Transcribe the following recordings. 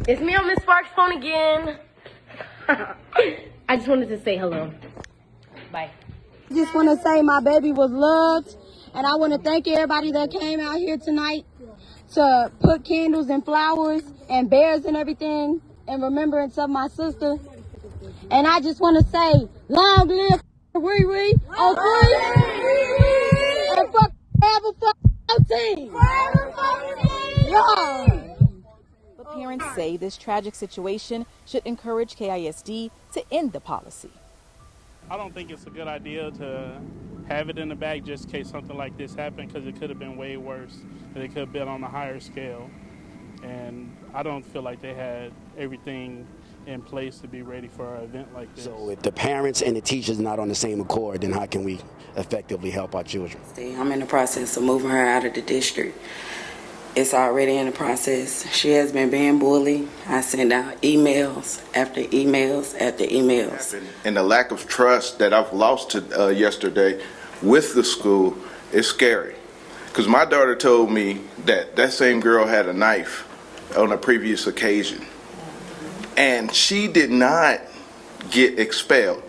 It's me on Miss Sparks' phone again. I just wanted to say hello. Bye. I just want to say my baby was loved, and I want to thank everybody that came out here tonight to put candles and flowers and bears and everything in remembrance of my sister. And I just want to say, long live Riri, and fuck forever, fuck team. But parents say this tragic situation should encourage KISD to end the policy. I don't think it's a good idea to have it in the bag just in case something like this happened, because it could have been way worse and it could have been on a higher scale. And I don't feel like they had everything in place to be ready for an event like this. So if the parents and the teachers are not on the same accord, then how can we effectively help our children? I'm in the process of moving her out of the district. It's already in the process. She has been being bullied. I send out emails after emails after emails. And the lack of trust that I've lost to, yesterday with the school is scary. Because my daughter told me that that same girl had a knife on a previous occasion. And she did not get expelled.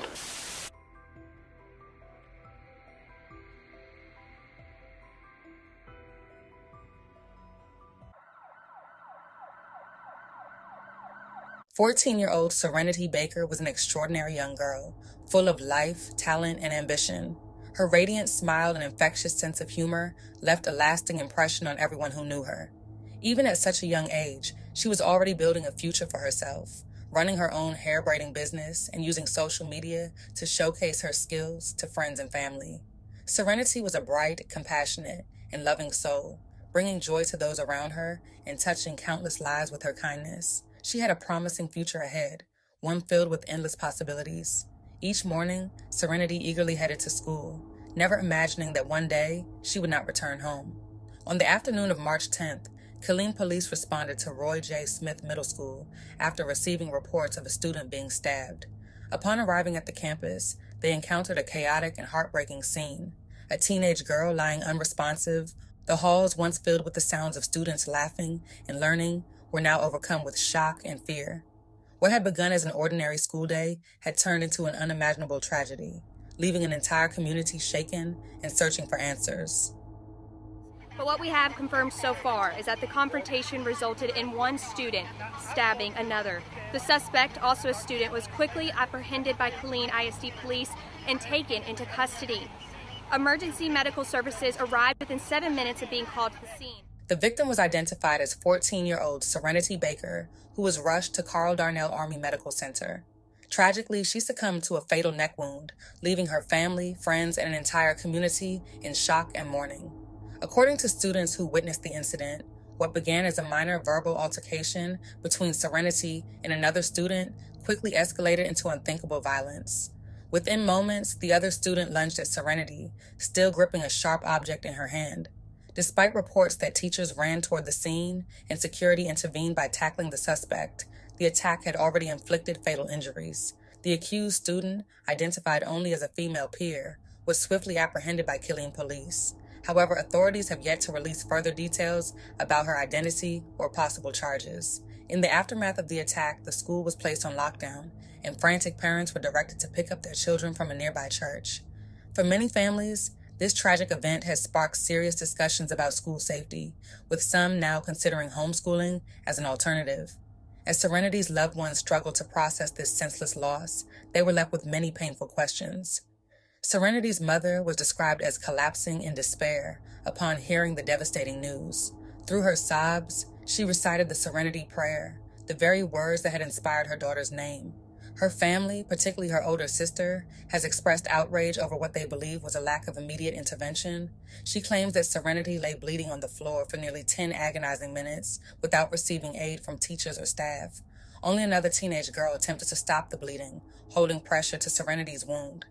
"14-year-old Serenity Baker was an extraordinary young girl, full of life, talent, and ambition. Her radiant smile and infectious sense of humor left a lasting impression on everyone who knew her. Even at such a young age, she was already building a future for herself, running her own hair braiding business and using social media to showcase her skills to friends and family. Serenity was a bright, compassionate, and loving soul, bringing joy to those around her and touching countless lives with her kindness. She had a promising future ahead, one filled with endless possibilities. Each morning, Serenity eagerly headed to school, never imagining that one day she would not return home. On the afternoon of March 10th, Killeen police responded to Roy J. Smith Middle School after receiving reports of a student being stabbed. Upon arriving at the campus, they encountered a chaotic and heartbreaking scene. A teenage girl lying unresponsive, the halls once filled with the sounds of students laughing and learning were now overcome with shock and fear. What had begun as an ordinary school day had turned into an unimaginable tragedy, leaving an entire community shaken and searching for answers. But what we have confirmed so far is that the confrontation resulted in one student stabbing another. The suspect, also a student, was quickly apprehended by Killeen ISD police and taken into custody. Emergency medical services arrived within 7 minutes of being called to the scene. The victim was identified as 14-year-old Serenity Baker, who was rushed to Carl Darnell Army Medical Center. Tragically, she succumbed to a fatal neck wound, leaving her family, friends, and an entire community in shock and mourning. According to students who witnessed the incident, what began as a minor verbal altercation between Serenity and another student quickly escalated into unthinkable violence. Within moments, the other student lunged at Serenity, still gripping a sharp object in her hand. Despite reports that teachers ran toward the scene and security intervened by tackling the suspect, the attack had already inflicted fatal injuries. The accused student, identified only as a female peer, was swiftly apprehended by Killeen police. However, authorities have yet to release further details about her identity or possible charges. In the aftermath of the attack, the school was placed on lockdown, and frantic parents were directed to pick up their children from a nearby church. For many families, this tragic event has sparked serious discussions about school safety, with some now considering homeschooling as an alternative. As Serenity's loved ones struggled to process this senseless loss, they were left with many painful questions. Serenity's mother was described as collapsing in despair upon hearing the devastating news. Through her sobs, she recited the Serenity Prayer, the very words that had inspired her daughter's name. Her family, particularly her older sister, has expressed outrage over what they believe was a lack of immediate intervention. She claims that Serenity lay bleeding on the floor for nearly 10 agonizing minutes without receiving aid from teachers or staff. Only another teenage girl attempted to stop the bleeding, holding pressure to Serenity's wound.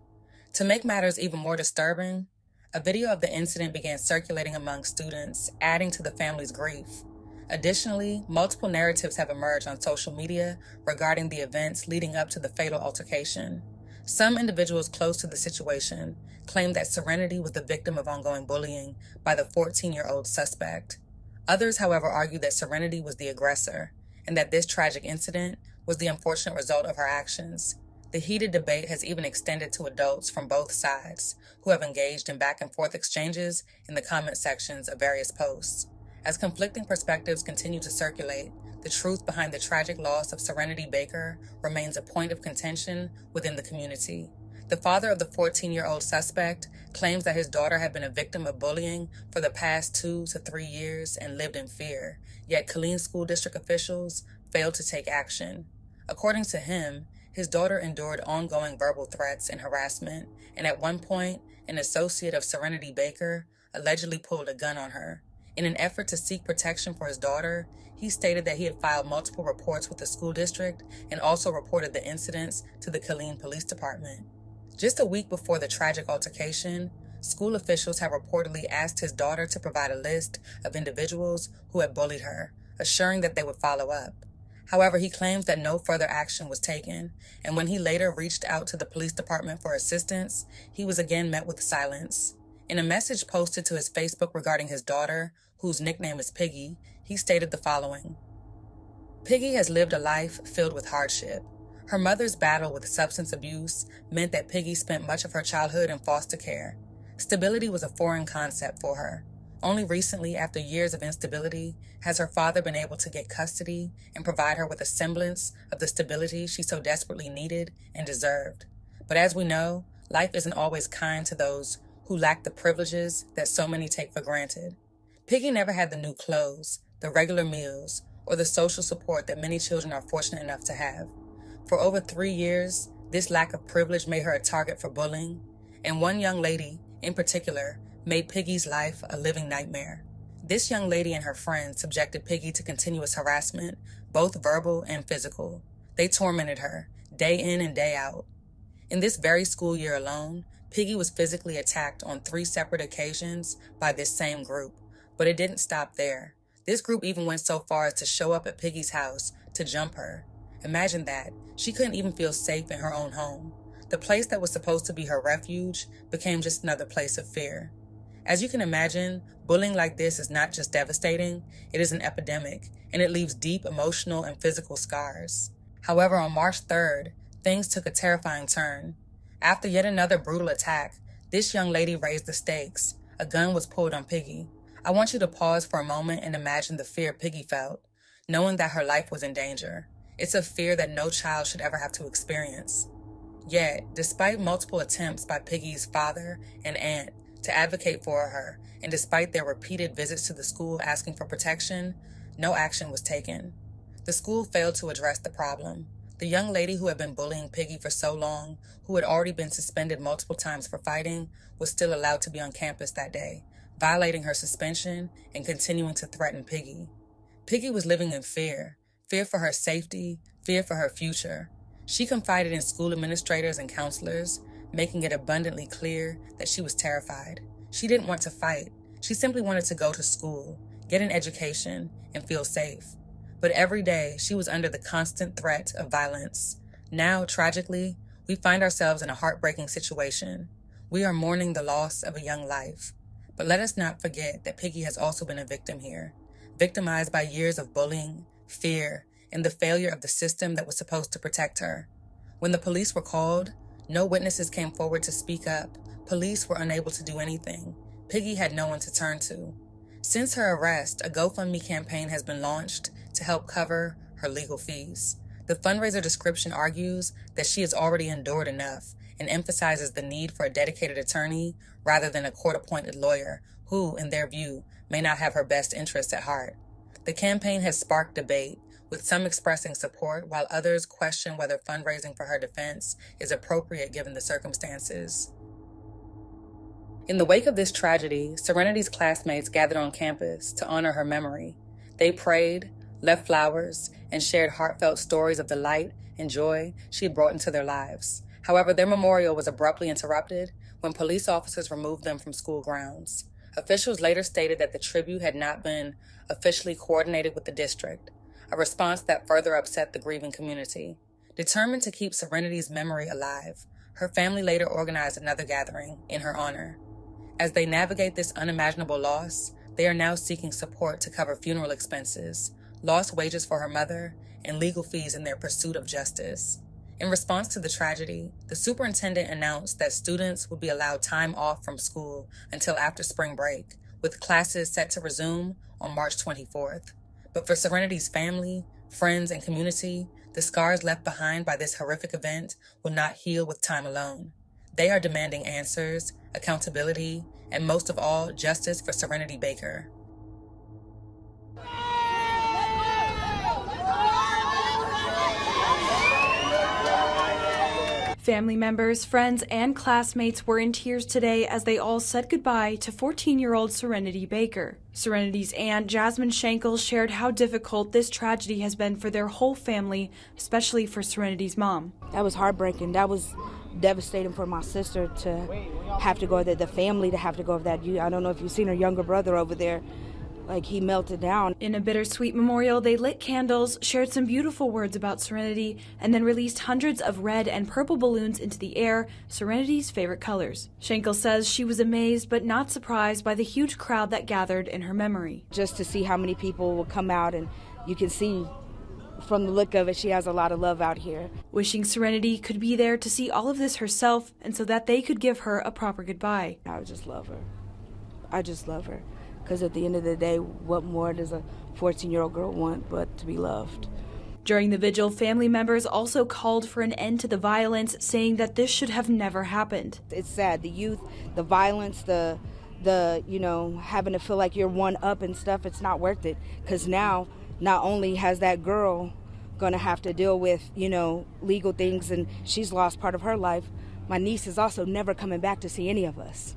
To make matters even more disturbing, a video of the incident began circulating among students, adding to the family's grief. Additionally, multiple narratives have emerged on social media regarding the events leading up to the fatal altercation. Some individuals close to the situation claim that Serenity was the victim of ongoing bullying by the 14-year-old suspect. Others, however, argue that Serenity was the aggressor, and that this tragic incident was the unfortunate result of her actions. The heated debate has even extended to adults from both sides, who have engaged in back-and-forth exchanges in the comment sections of various posts. As conflicting perspectives continue to circulate, the truth behind the tragic loss of Serenity Baker remains a point of contention within the community. The father of the 14-year-old suspect claims that his daughter had been a victim of bullying for the past 2 to 3 years and lived in fear, yet Killeen School District officials failed to take action. According to him, his daughter endured ongoing verbal threats and harassment, and at one point, an associate of Serenity Baker allegedly pulled a gun on her. In an effort to seek protection for his daughter, he stated that he had filed multiple reports with the school district and also reported the incidents to the Killeen Police Department. Just a week before the tragic altercation, school officials have reportedly asked his daughter to provide a list of individuals who had bullied her, assuring that they would follow up. However, he claims that no further action was taken, and when he later reached out to the police department for assistance, he was again met with silence. In a message posted to his Facebook regarding his daughter, whose nickname is Piggy, he stated the following: "Piggy has lived a life filled with hardship. Her mother's battle with substance abuse meant that Piggy spent much of her childhood in foster care. Stability was a foreign concept for her. Only recently, after years of instability, has her father been able to get custody and provide her with a semblance of the stability she so desperately needed and deserved. But as we know, life isn't always kind to those who lack the privileges that so many take for granted. Piggy never had the new clothes, the regular meals, or the social support that many children are fortunate enough to have. For over 3 years, this lack of privilege made her a target for bullying, and one young lady, in particular, made Piggy's life a living nightmare. This young lady and her friends subjected Piggy to continuous harassment, both verbal and physical. They tormented her, day in and day out. In this very school year alone, Piggy was physically attacked on 3 separate occasions by this same group, but it didn't stop there. This group even went so far as to show up at Piggy's house to jump her. Imagine that. She couldn't even feel safe in her own home. The place that was supposed to be her refuge became just another place of fear. As you can imagine, bullying like this is not just devastating, it is an epidemic, and it leaves deep emotional and physical scars. However, on March 3rd, things took a terrifying turn. After yet another brutal attack, this young lady raised the stakes. A gun was pulled on Piggy. I want you to pause for a moment and imagine the fear Piggy felt, knowing that her life was in danger. It's a fear that no child should ever have to experience. Yet, despite multiple attempts by Piggy's father and aunt to advocate for her, and despite their repeated visits to the school asking for protection, no action was taken. The school failed to address the problem. The young lady who had been bullying Piggy for so long, who had already been suspended multiple times for fighting, was still allowed to be on campus that day, violating her suspension and continuing to threaten Piggy. Piggy was living in fear for her safety, fear for her future. She confided in school administrators and counselors, making it abundantly clear that she was terrified. She didn't want to fight. She simply wanted to go to school, get an education, and feel safe. But every day, she was under the constant threat of violence. Now, tragically, we find ourselves in a heartbreaking situation. We are mourning the loss of a young life. But let us not forget that Piggy has also been a victim here, victimized by years of bullying, fear, and the failure of the system that was supposed to protect her. When the police were called, no witnesses came forward to speak up. Police were unable to do anything. Piggy had no one to turn to. Since her arrest, a GoFundMe campaign has been launched to help cover her legal fees. The fundraiser description argues that she has already endured enough and emphasizes the need for a dedicated attorney rather than a court-appointed lawyer who, in their view, may not have her best interests at heart. The campaign has sparked debate, with some expressing support while others question whether fundraising for her defense is appropriate given the circumstances. In the wake of this tragedy, Serenity's classmates gathered on campus to honor her memory. They prayed, left flowers, and shared heartfelt stories of the light and joy she had brought into their lives. However, their memorial was abruptly interrupted when police officers removed them from school grounds. Officials later stated that the tribute had not been officially coordinated with the district, a response that further upset the grieving community. Determined to keep Serenity's memory alive, her family later organized another gathering in her honor. As they navigate this unimaginable loss, they are now seeking support to cover funeral expenses, lost wages for her mother, and legal fees in their pursuit of justice. In response to the tragedy, the superintendent announced that students would be allowed time off from school until after spring break, with classes set to resume on March 24th. But for Serenity's family, friends, and community, the scars left behind by this horrific event will not heal with time alone. They are demanding answers, accountability, and most of all, justice for Serenity Baker. Family members, friends, and classmates were in tears today as they all said goodbye to 14-year-old Serenity Baker. Serenity's aunt, Jasmine Schenkel, shared how difficult this tragedy has been for their whole family, especially for Serenity's mom. That was heartbreaking. That was devastating for my sister to have to go there, the family to have to go over that. I don't know if you've seen her younger brother over there. Like, he melted down. In a bittersweet memorial, they lit candles, shared some beautiful words about Serenity, and then released hundreds of red and purple balloons into the air, Serenity's favorite colors. Schenkel says she was amazed but not surprised by the huge crowd that gathered in her memory. Just to see how many people will come out, and you can see from the look of it, she has a lot of love out here. Wishing Serenity could be there to see all of this herself and so that they could give her a proper goodbye. I just love her. I just love her. Because at the end of the day, what more does a 14-year-old girl want but to be loved? During the vigil, family members also called for an end to the violence, saying that this should have never happened. It's sad. The youth, the violence, the having to feel like you're one up and stuff, it's not worth it. Because now, not only has that girl going to have to deal with, legal things, and she's lost part of her life, my niece is also never coming back to see any of us.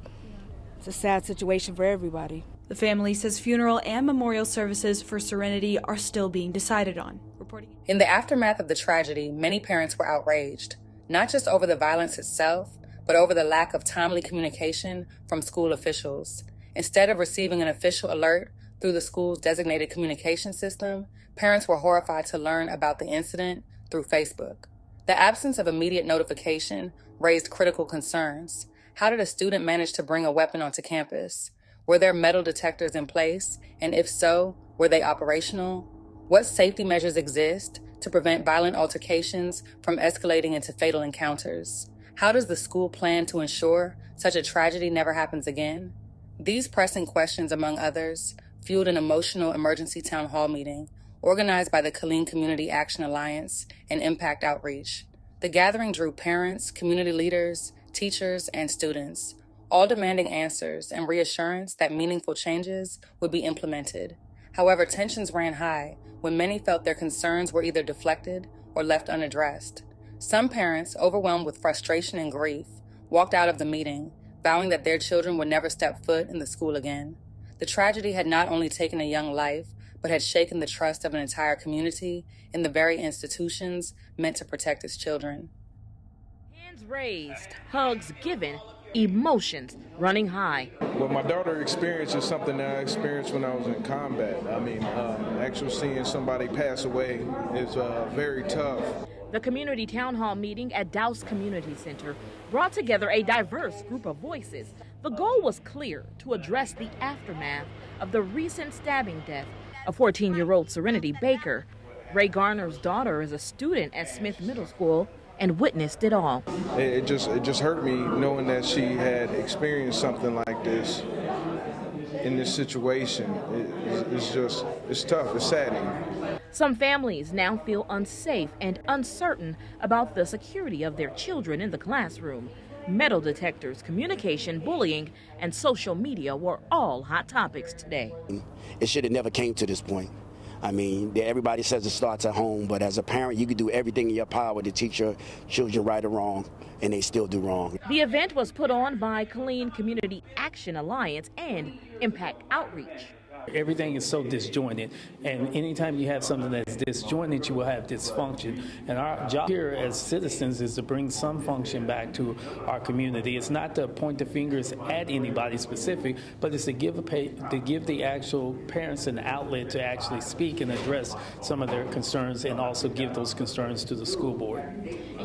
It's a sad situation for everybody. The family says funeral and memorial services for Serenity are still being decided on. Reporting. In the aftermath of the tragedy, many parents were outraged, not just over the violence itself, but over the lack of timely communication from school officials. Instead of receiving an official alert through the school's designated communication system, parents were horrified to learn about the incident through Facebook. The absence of immediate notification raised critical concerns. How did a student manage to bring a weapon onto campus? Were there metal detectors in place? And if so, were they operational? What safety measures exist to prevent violent altercations from escalating into fatal encounters? How does the school plan to ensure such a tragedy never happens again? These pressing questions, among others, fueled an emotional emergency town hall meeting organized by the Killeen Community Action Alliance and Impact Outreach. The gathering drew parents, community leaders, teachers, and students, all demanding answers and reassurance that meaningful changes would be implemented. However, tensions ran high when many felt their concerns were either deflected or left unaddressed. Some parents, overwhelmed with frustration and grief, walked out of the meeting, vowing that their children would never step foot in the school again. The tragedy had not only taken a young life, but had shaken the trust of an entire community in the very institutions meant to protect its children. Hands raised, hugs given, emotions running high. What my daughter experienced is something that I experienced when I was in combat. Actually seeing somebody pass away is very tough. The community town hall meeting at Douse Community Center brought together a diverse group of voices. The goal was clear: to address the aftermath of the recent stabbing death of 14-year-old Serenity Baker. Ray Garner's daughter is a student at Smith Middle School and witnessed it all. It just hurt me knowing that she had experienced something like this in this situation. It's tough, it's saddening. Some families now feel unsafe and uncertain about the security of their children in the classroom. Metal detectors, communication, bullying, and social media were all hot topics today. It should have never came to this point. Everybody says it starts at home, but as a parent, you can do everything in your power to teach your children right or wrong, and they still do wrong. The event was put on by Killeen Community Action Alliance and Impact Outreach. Everything is so disjointed, and anytime you have something that's disjointed, you will have dysfunction. And our job here as citizens is to bring some function back to our community. It's not to point the fingers at anybody specific, but it's to give the actual parents an outlet to actually speak and address some of their concerns, and also give those concerns to the school board.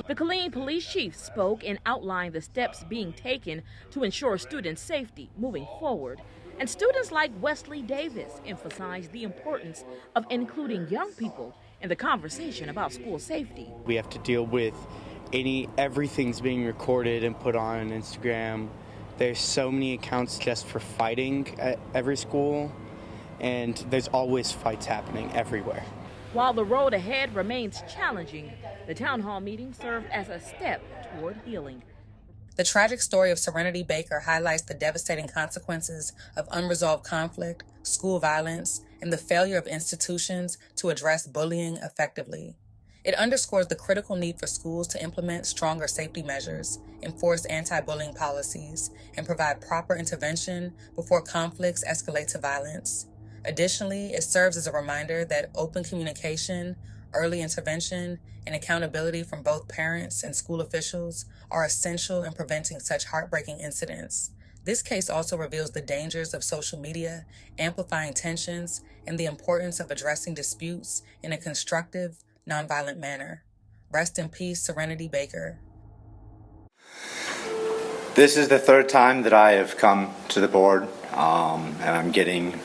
The Killeen police chief spoke and outlined the steps being taken to ensure student safety moving forward. And students like Wesley Davis emphasize the importance of including young people in the conversation about school safety. We have to deal with everything's being recorded and put on Instagram. There's so many accounts just for fighting at every school, and there's always fights happening everywhere. While the road ahead remains challenging, the town hall meeting served as a step toward healing. The tragic story of Serenity Baker highlights the devastating consequences of unresolved conflict, school violence, and the failure of institutions to address bullying effectively. It underscores the critical need for schools to implement stronger safety measures, enforce anti-bullying policies, and provide proper intervention before conflicts escalate to violence. Additionally, it serves as a reminder that open communication, early intervention, and accountability from both parents and school officials are essential in preventing such heartbreaking incidents. This case also reveals the dangers of social media, amplifying tensions, and the importance of addressing disputes in a constructive, nonviolent manner. Rest in peace, Serenity Baker. This is the third time that I have come to the board, and I'm getting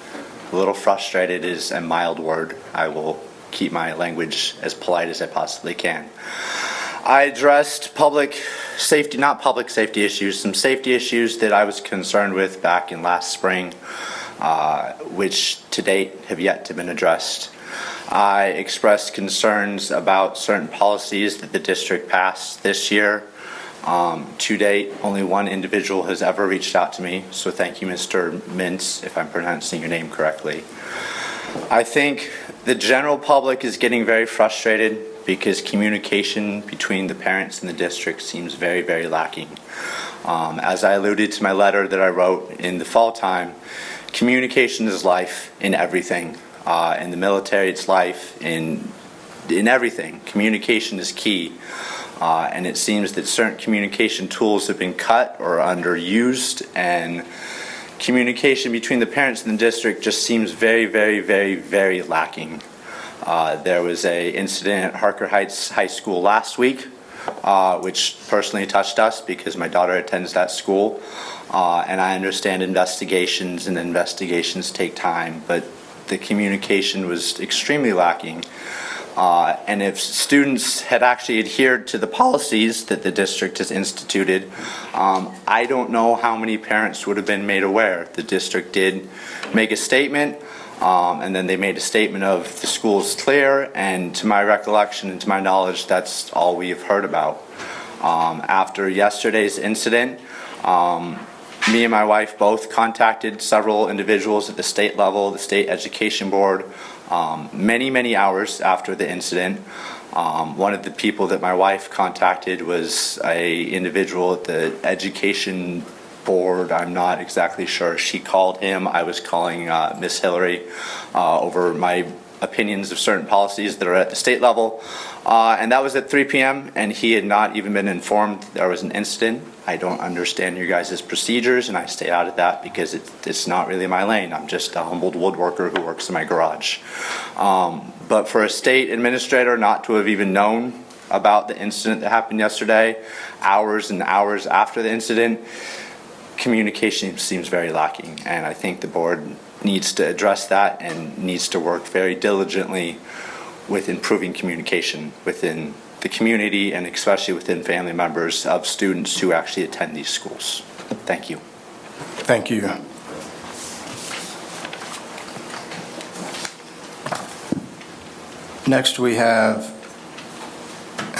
a little frustrated is a mild word. I will keep my language as polite as I possibly can. I addressed not public safety issues, some safety issues that I was concerned with back in last spring, which to date have yet to been addressed. I expressed concerns about certain policies that the district passed this year. To date, only one individual has ever reached out to me, so thank you, Mr. Mintz, if I'm pronouncing your name correctly. I think the general public is getting very frustrated because communication between the parents and the district seems very, very lacking. As I alluded to my letter that I wrote in the fall time, communication is life in everything. In the military, it's life in everything. Communication is key. And it seems that certain communication tools have been cut or underused, and communication between the parents and the district just seems very, very, very, very lacking. There was an incident at Harker Heights High School last week, which personally touched us because my daughter attends that school. And I understand investigations take time, but the communication was extremely lacking. And if students had actually adhered to the policies that the district has instituted, I don't know how many parents would have been made aware. The district did make a statement, and then they made a statement of the school's clear, and to my recollection and to my knowledge, that's all we have heard about. After yesterday's incident, me and my wife both contacted several individuals at the state level, the state education board, many hours after the incident. One of the people that my wife contacted was a individual at the education board. I'm not exactly sure. She called him. I was calling Miss Hillary over my opinions of certain policies that are at the state level. And that was at 3 p.m. and he had not even been informed there was an incident. I don't understand your guys' procedures, and I stay out of that because it's not really my lane. I'm just a humbled woodworker who works in my garage. But for a state administrator not to have even known about the incident that happened yesterday, hours and hours after the incident, communication seems very lacking, and I think the board needs to address that and needs to work very diligently with improving communication within the community and especially within family members of students who actually attend these schools. Thank you. Thank you. Next we have,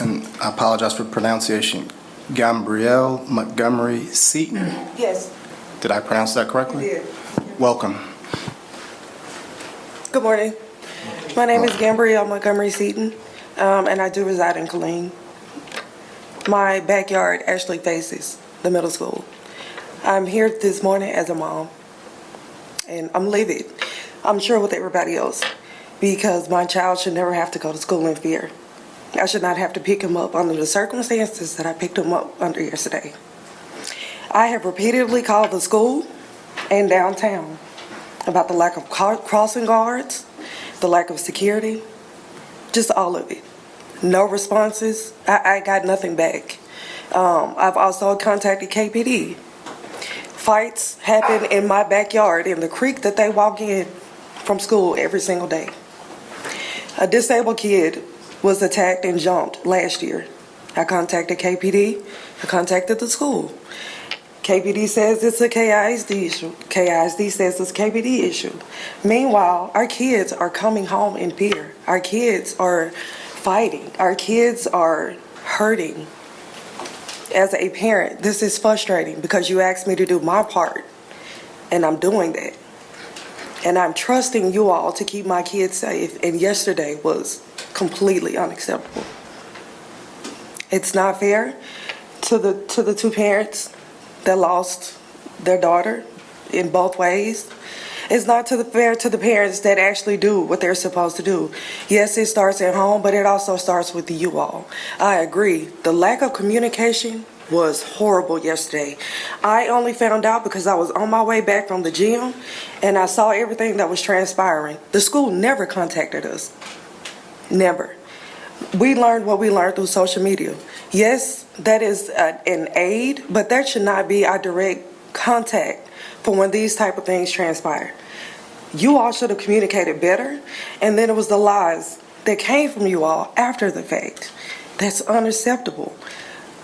and I apologize for pronunciation, Gabrielle Montgomery Seaton. Yes. Did I pronounce that correctly? You did. Welcome. Good morning. My name is Gabrielle Montgomery Seaton, and I do reside in Killeen. My backyard actually faces the middle school. I'm here this morning as a mom, and I'm livid. I'm sure with everybody else, because my child should never have to go to school in fear. I should not have to pick him up under the circumstances that I picked him up under yesterday. I have repeatedly called the school and downtown about the lack of crossing guards, the lack of security, just all of it. No responses. I got nothing back. I've also contacted KPD Fights happen in my backyard, in the creek that they walk in from school every single day. A disabled kid was attacked and jumped last year. I contacted KPD. I contacted the school. KPD says it's a KISD issue. KISD says it's a KPD issue. Meanwhile, our kids are coming home in fear. Our kids are fighting. Our kids are hurting. As a parent, this is frustrating because you asked me to do my part, and I'm doing that. And I'm trusting you all to keep my kids safe, and yesterday was completely unacceptable. It's not fair to the two parents that lost their daughter in both ways. It's not fair to the parents that actually do what they're supposed to do. Yes, it starts at home, but it also starts with you all. I agree. The lack of communication was horrible yesterday. I only found out because I was on my way back from the gym and I saw everything that was transpiring. The school never contacted us. Never. We learned what we learned through social media. Yes, that is an aid, but that should not be our direct contact for when these type of things transpire. You all should have communicated better, and then it was the lies that came from you all after the fact. That's unacceptable.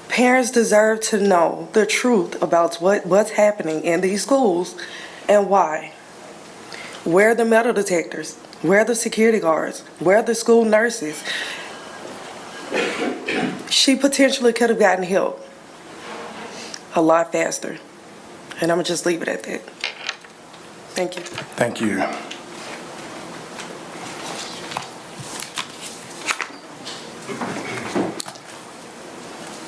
Parents deserve to know the truth about what's happening in these schools and why. Where are the metal detectors? Where are the security guards? Where are the school nurses? She potentially could have gotten help a lot faster. And I'm going to just leave it at that. Thank you. Thank you.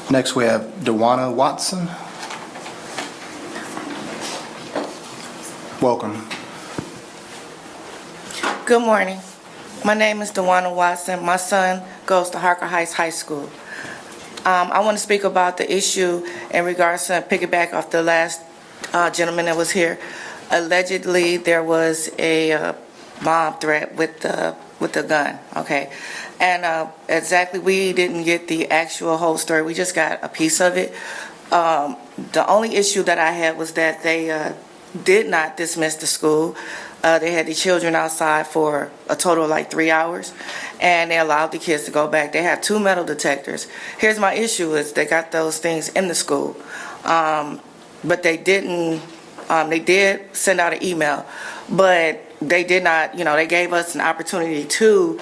Next we have Dewana Watson. Welcome. Good morning. My name is Dewana Watson. My son goes to Harker Heights High School. I want to speak about the issue in regards to piggyback off the last gentleman that was here. Allegedly, there was a bomb threat with the gun. Okay, and exactly, we didn't get the actual whole story. We just got a piece of it. The only issue that I had was that they did not dismiss the school. They had the children outside for a total of like 3 hours, and they allowed the kids to go back. They had 2 metal detectors. Here's my issue is they got those things in the school, but they didn't, they did send out an email, but they did not, they gave us an opportunity to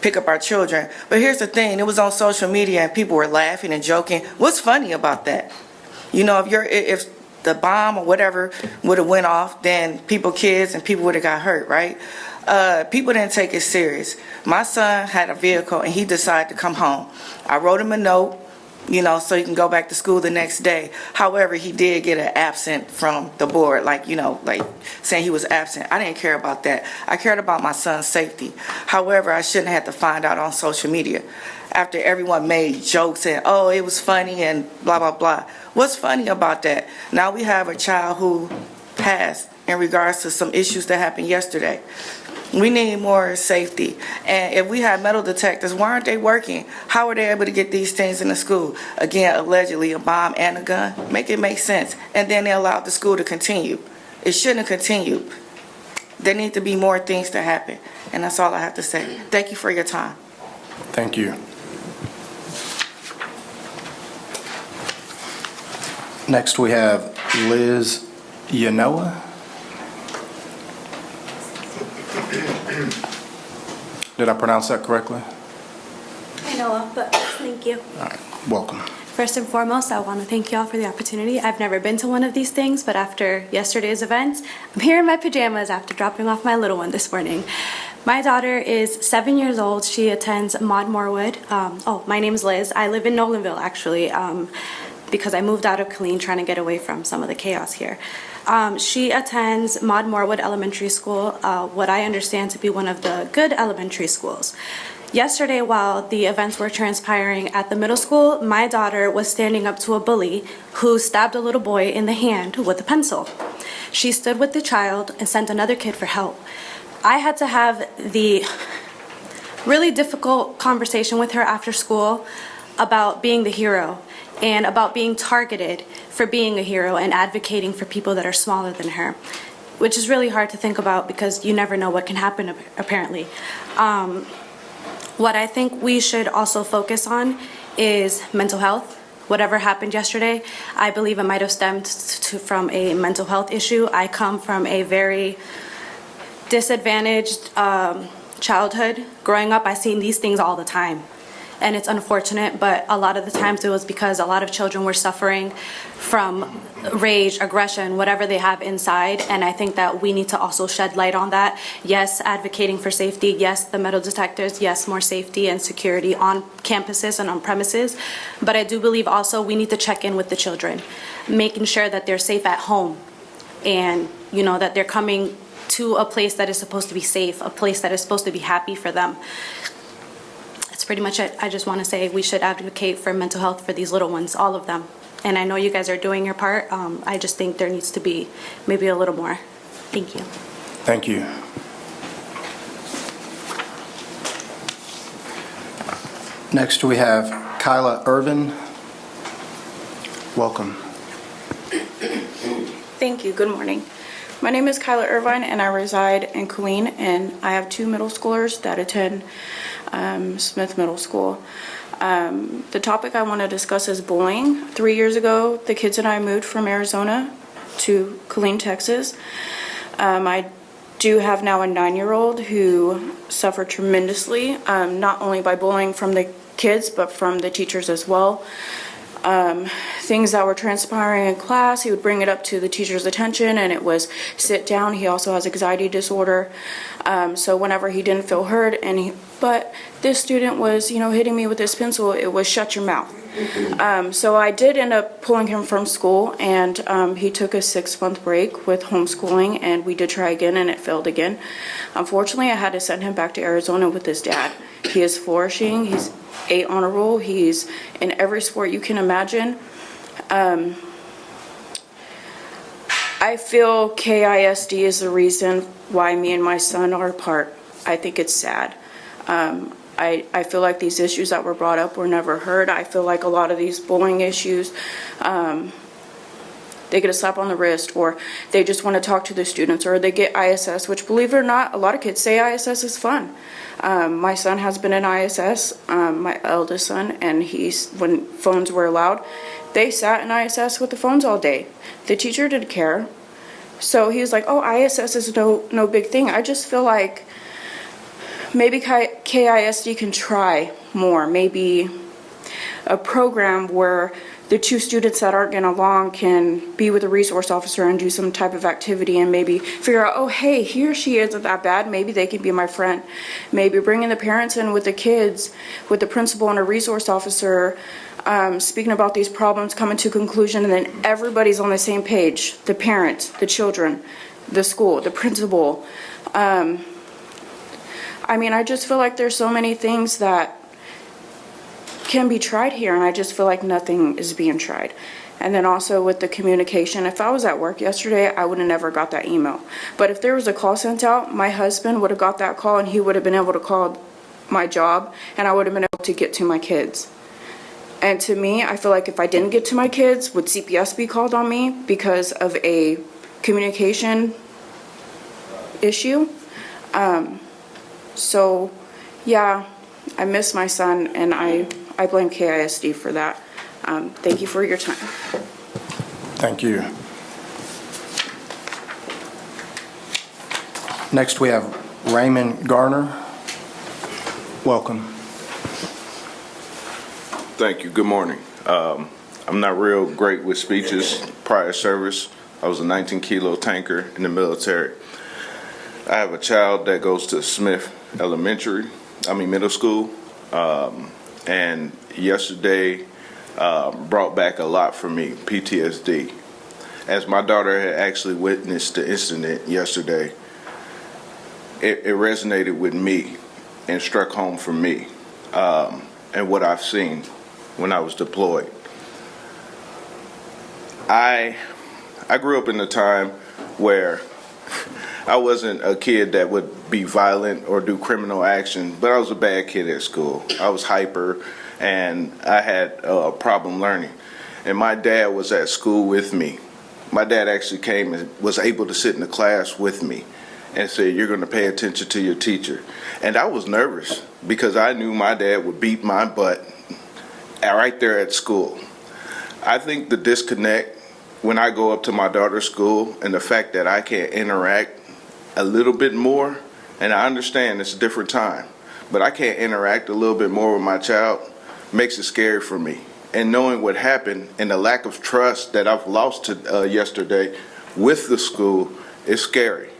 pick up our children. But here's the thing, it was on social media and people were laughing and joking. What's funny about that? If the bomb or whatever would have went off, then kids and people would have got hurt, right? People didn't take it serious. My son had a vehicle and he decided to come home. I wrote him a note, so he can go back to school the next day. However, he did get an absent from the board, like saying he was absent. I didn't care about that. I cared about my son's safety. However, I shouldn't have to find out on social media after everyone made jokes and, oh, it was funny and blah, blah, blah. What's funny about that? Now we have a child who passed in regards to some issues that happened yesterday. We need more safety. And if we have metal detectors, why aren't they working? How are they able to get these things in the school? Again, allegedly a bomb and a gun. Make it make sense. And then they allowed the school to continue. It shouldn't have continued. There need to be more things to happen. And that's all I have to say. Thank you for your time. Thank you. Next we have Liz Yanoa. Did I pronounce that correctly? I know, but thank you. All right, welcome. First and foremost, I want to thank you all for the opportunity. I've never been to one of these things, but after yesterday's events, I'm here in my pajamas after dropping off my little one this morning. My daughter is 7 years old. She attends Maud Morwood. My name is Liz. I live in Nolanville, actually, because I moved out of Killeen trying to get away from some of the chaos here. She attends Maud Morwood Elementary School, what I understand to be one of the good elementary schools. Yesterday, while the events were transpiring at the middle school, my daughter was standing up to a bully who stabbed a little boy in the hand with a pencil. She stood with the child and sent another kid for help. I had to have the really difficult conversation with her after school. about being the hero and about being targeted for being a hero and advocating for people that are smaller than her, which is really hard to think about because you never know what can happen, apparently. What I think we should also focus on is mental health. Whatever happened yesterday, I believe it might have stemmed from a mental health issue. I come from a very disadvantaged childhood. Growing up, I've seen these things all the time. And it's unfortunate, but a lot of the times it was because a lot of children were suffering from rage, aggression, whatever they have inside. And I think that we need to also shed light on that. Yes, advocating for safety. Yes, the metal detectors. Yes, more safety and security on campuses and on premises. But I do believe also we need to check in with the children, making sure that they're safe at home and, you know, that they're coming to a place that is supposed to be safe, a place that is supposed to be happy for them. That's pretty much it. I just want to say we should advocate for mental health for these little ones, all of them. And I know you guys are doing your part. I just think there needs to be maybe a little more. Thank you. Thank you. Next we have Kyla Irvin. Welcome. Thank you. Good morning. My name is Kyla Irvine and I reside in Killeen, and I have two middle schoolers that attend Smith Middle School. The topic I want to discuss is bullying. 3 years ago, the kids and I moved from Arizona to Killeen, Texas. I do have now a 9-year-old who suffered tremendously, not only by bullying from the kids, but from the teachers as well. Things that were transpiring in class, he would bring it up to the teacher's attention and it was sit down. He also has anxiety disorder. So whenever he didn't feel heard, but this student was, hitting me with his pencil, it was shut your mouth. So I did end up pulling him from school, and he took a 6-month break with homeschooling, and we did try again and it failed again. Unfortunately, I had to send him back to Arizona with his dad. He is flourishing. He's 8 on a roll. He's in every sport you can imagine. I feel KISD is the reason why me and my son are apart. I think it's sad. I feel like these issues that were brought up were never heard. I feel like a lot of these bullying issues, they get a slap on the wrist, or they just want to talk to the students, or they get ISS, which, believe it or not, a lot of kids say ISS is fun. My son has been in ISS, my eldest son, and when phones were allowed, they sat in ISS with the phones all day. The teacher didn't care. So he was like, oh, ISS is no big thing. I just feel like maybe KISD can try more. Maybe a program where the two students that aren't getting along can be with a resource officer and do some type of activity and maybe figure out, oh, hey, he or she isn't that bad. Maybe they can be my friend. Maybe bringing the parents in with the kids, with the principal and a resource officer, speaking about these problems, coming to a conclusion, and then everybody's on the same page. The parents, the children, the school, the principal. I just feel like there's so many things that can be tried here, and I just feel like nothing is being tried. And then also with the communication, if I was at work yesterday, I would have never got that email. But if there was a call sent out, my husband would have got that call and he would have been able to call my job, and I would have been able to get to my kids. And to me, I feel like if I didn't get to my kids, would CPS be called on me because of a communication issue? So yeah, I miss my son, and I blame KISD for that. Thank you for your time. Thank you. Next we have Raymond Garner. Welcome. Thank you. Good morning. I'm not real great with speeches. Prior service, I was a 19-kilo tanker in the military. I have a child that goes to Smith Middle School, and yesterday brought back a lot for me, PTSD. As my daughter had actually witnessed the incident yesterday, it resonated with me and struck home for me, and what I've seen when I was deployed. I grew up in a time where I wasn't a kid that would be violent or do criminal action, but I was a bad kid at school. I was hyper, and I had a problem learning. And my dad was at school with me. My dad actually came and was able to sit in the class with me and said, "You're going to pay attention to your teacher." And I was nervous because I knew my dad would beat my butt right there at school. I think the disconnect when I go up to my daughter's school and the fact that I can't interact a little bit more, and I understand it's a different time, but I can't interact a little bit more with my child makes it scary for me. And knowing what happened and the lack of trust that I've lost yesterday with the school is scary.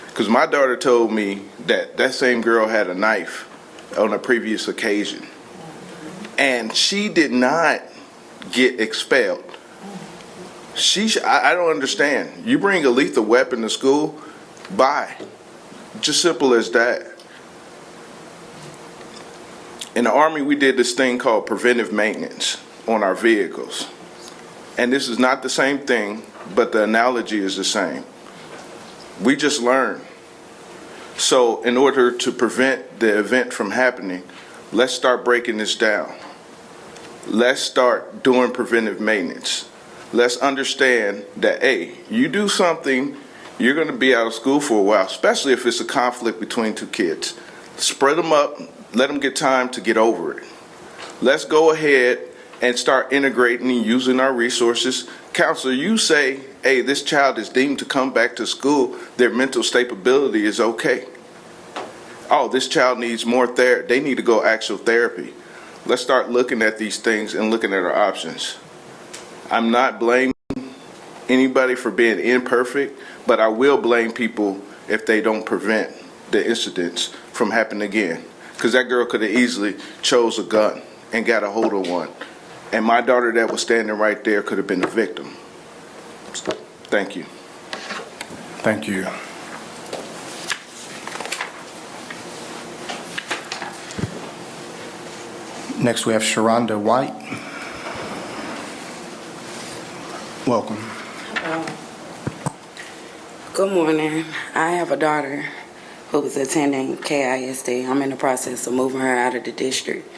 Because my daughter told me that that same girl had a knife on a previous occasion. And she did not get expelled. I don't understand. You bring a lethal weapon to school, bye. Just simple as that. In the Army, we did this thing called preventive maintenance on our vehicles. And this is not the same thing, but the analogy is the same. We just learn. So in order to prevent the event from happening, let's start breaking this down. Let's start doing preventive maintenance. Let's understand that, hey, you do something, you're going to be out of school for a while, especially if it's a conflict between two kids. Spread them up, let them get time to get over it. Let's go ahead and start integrating and using our resources. Counselor, you say, hey, this child is deemed to come back to school, their mental stability is okay. Oh, this child needs more therapy. They need to go actual therapy. Let's start looking at these things and looking at our options. I'm not blaming anybody for being imperfect, but I will blame people if they don't prevent the incidents from happening again. Because that girl could have easily chose a gun and got a hold of one. And my daughter that was standing right there could have been the victim. Thank you. Thank you. Next, we have Sharonda White. Welcome. Good morning. I have a daughter who was attending KISD. I'm in the process of moving her out of the district.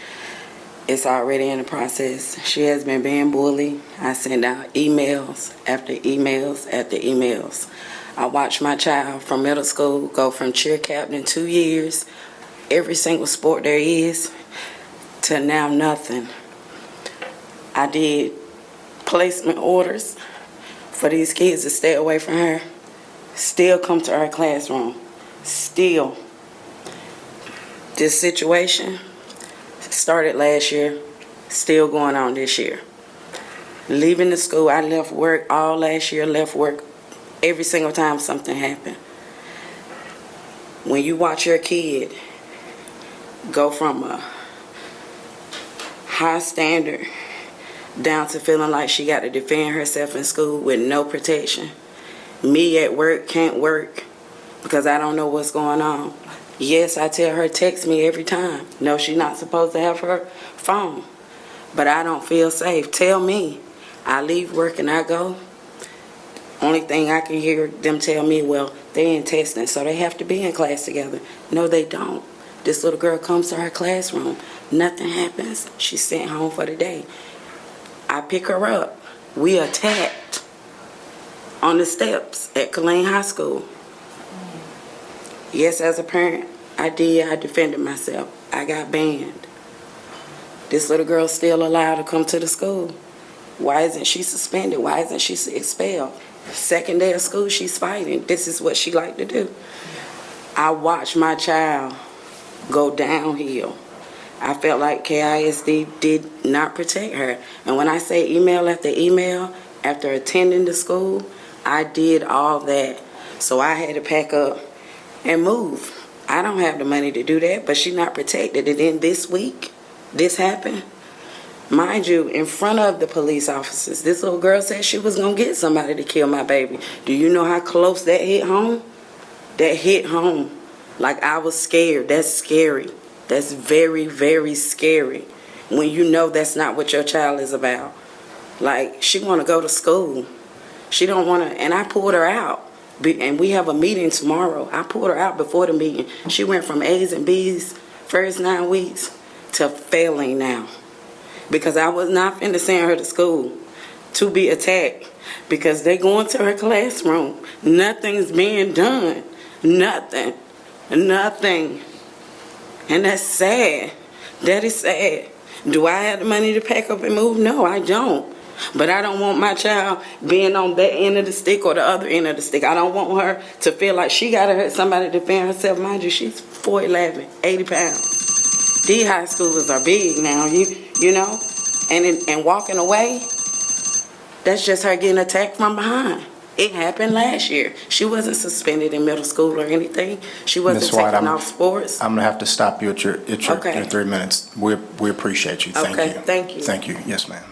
It's already in the process. She has been being bullied. I send out emails after emails after emails. I watched my child from middle school go from cheer captain 2 years, every single sport there is, to now nothing. I did placement orders for these kids to stay away from her. Still come to our classroom. Still. This situation started last year, still going on this year. Leaving the school, I left work all last year, left work every single time something happened. When you watch your kid go from a high standard down to feeling like she got to defend herself in school with no protection. Me at work can't work because I don't know what's going on. Yes, I tell her, text me every time. No, she's not supposed to have her phone. But I don't feel safe. Tell me. I leave work and I go. Only thing I can hear them tell me, well, they in testing, so they have to be in class together. No, they don't. This little girl comes to her classroom. Nothing happens. She's sent home for the day. I pick her up. We attacked on the steps at Killeen High School. Yes, as a parent, I did. I defended myself. I got banned. This little girl's still allowed to come to the school. Why isn't she suspended? Why isn't she expelled? Second day of school, she's fighting. This is what she like to do. I watched my child go downhill. I felt like KISD did not protect her. And when I say email after email, after attending the school, I did all that. So I had to pack up and move. I don't have the money to do that, but she's not protected. And then this week, this happened. Mind you, in front of the police officers, this little girl said she was going to get somebody to kill my baby. Do you know how close that hit home? That hit home. Like I was scared. That's scary. That's very, very scary when you know that's not what your child is about. Like, she want to go to school. She don't want to, and I pulled her out. And we have a meeting tomorrow. I pulled her out before the meeting. She went from A's and B's first 9 weeks to failing now. Because I was not finna send her to school to be attacked. Because they go into her classroom. Nothing's being done. Nothing. Nothing. And that's sad. That is sad. Do I have the money to pack up and move? No, I don't. But I don't want my child being on that end of the stick or the other end of the stick. I don't want her to feel like she got to hurt somebody to defend herself. Mind you, she's 4'11", 80 pounds. These high schoolers are big now, you know. And walking away, that's just her getting attacked from behind. It happened last year. She wasn't suspended in middle school or anything. She wasn't taken off sports. I'm going to have to stop you at your 3 minutes. We appreciate you. Thank you. Thank you. Thank you. Yes, ma'am.